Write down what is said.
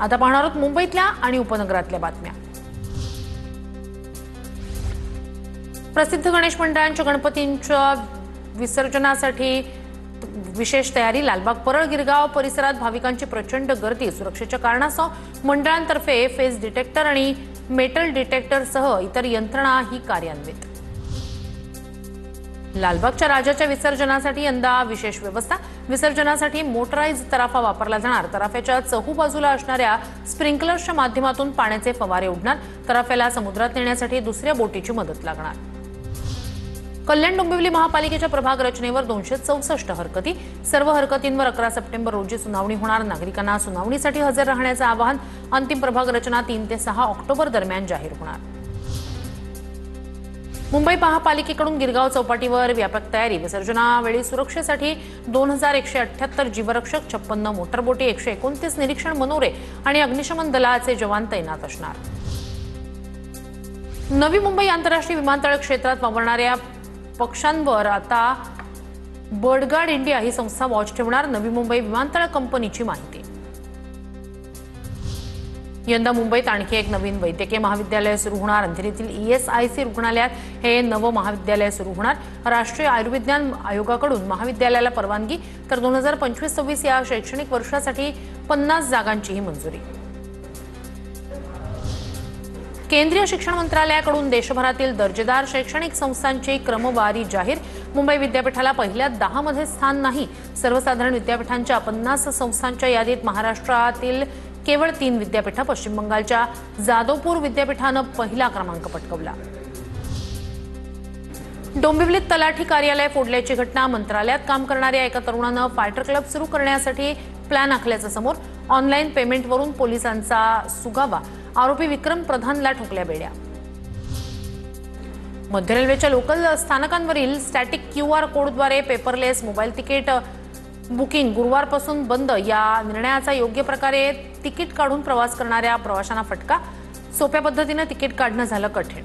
आता पाहणार आहोत मुंबईतल्या आणि उपनगरातल्या बातम्या। प्रसिद्ध गणेश मंडळांच्या गणपतींच्या विसर्जनासाठी विशेष तयारी। लालबाग परळ गिरगाव परिसरात भाविकांची प्रचंड गर्दी। सुरक्षेच्या कारणास्तव मंडळांतर्फे फेस डिटेक्टर आणि मेटल डिटेक्टर सह इतर यंत्रणा ही कार्यान्वित। लालबागच्या राजाच्या विसर्जनासाठी यंदा विशेष व्यवस्था। विसर्जनासाठी मोटराइज तराफा वापरला जाणार। तराफ्याच्या चहू बाजूला असणाऱ्या स्प्रिंकलर्सच्या माध्यमातून पाण्याचे फवारे उडणार। तराफ्याला समुद्रात नेण्यासाठी दुसऱ्या बोटीची मदत लागणार। कल्याण डोंबिवली महापालिकेच्या प्रभाग रचनेवर 264 हरकती। सर्व हरकतींवर 11 सप्टेंबर रोजी सुनावणी होणार। नागरिकांना सुनावणीसाठी हजर राहण्याचे आवाहन। अंतिम प्रभाग रचना 3 ते 6 ऑक्टोबर दरम्यान जाहीर होणार। मुंबई महापालिकेकडून गिरगाव चौपाटीवर व्यापक तयारी। विसर्जनावेळी सुरक्षेसाठी 2178 जीवरक्षक, 56 मोटरबोटी, 129 निरीक्षण मनोरे आणि अग्निशमन दलाचे जवान तैनात असणार। नवी मुंबई आंतरराष्ट्रीय विमानतळ क्षेत्रात वावरणाऱ्या पक्षांवर आता बर्डगार्ड इंडिया ही संस्था वॉच ठेवणार। नवी मुंबई विमानतळ कंपनीची माहिती। यंदा मुंबईत आणखी एक नवीन वैद्यकीय महाविद्यालय सुरू होणार। अंधेरीतील ESIC रुग्णालयात हे नवं महाविद्यालय सुरू होणार। राष्ट्रीय आयुर्विज्ञान आयोगाकडून महाविद्यालयाला परवानगी, तर 2025-26 या शैक्षणिक वर्षासाठी 50 जागांचीही मंजुरी। केंद्रीय शिक्षण मंत्रालयाकडून देशभरातील दर्जेदार शैक्षणिक संस्थांची क्रमवारी जाहीर। मुंबई विद्यापीठाला पहिल्या 10 मध्ये स्थान नाही। सर्वसाधारण विद्यापीठांच्या 50 संस्थांच्या यादीत महाराष्ट्रातील केवळ 3 विद्यापीठं। पश्चिम बंगालच्या जादवपूर विद्यापीठानं पहिला क्रमांक पटकावला। डोंबिवलीत तलाठी कार्यालय फोडल्याची घटना। मंत्रालयात काम करणाऱ्या एका तरुणानं फायटर क्लब सुरू करण्यासाठी प्लॅन आखल्याचं समोर। ऑनलाईन पेमेंटवरून पोलिसांचा सुगावा। आरोपी विक्रम प्रधानला ठोकल्या बेड्या। मध्य रेल्वेच्या लोकल स्थानकांवरील स्टॅटिक QR कोडद्वारे पेपरलेस मोबाईल तिकीट बुकिंग गुरुवारपासून बंद। या निर्णयाचा योग्य प्रकारे तिकीट काढून प्रवास करणाऱ्या प्रवाशांना फटका। सोप्या पद्धतीने तिकीट काढणं झालं कठीण।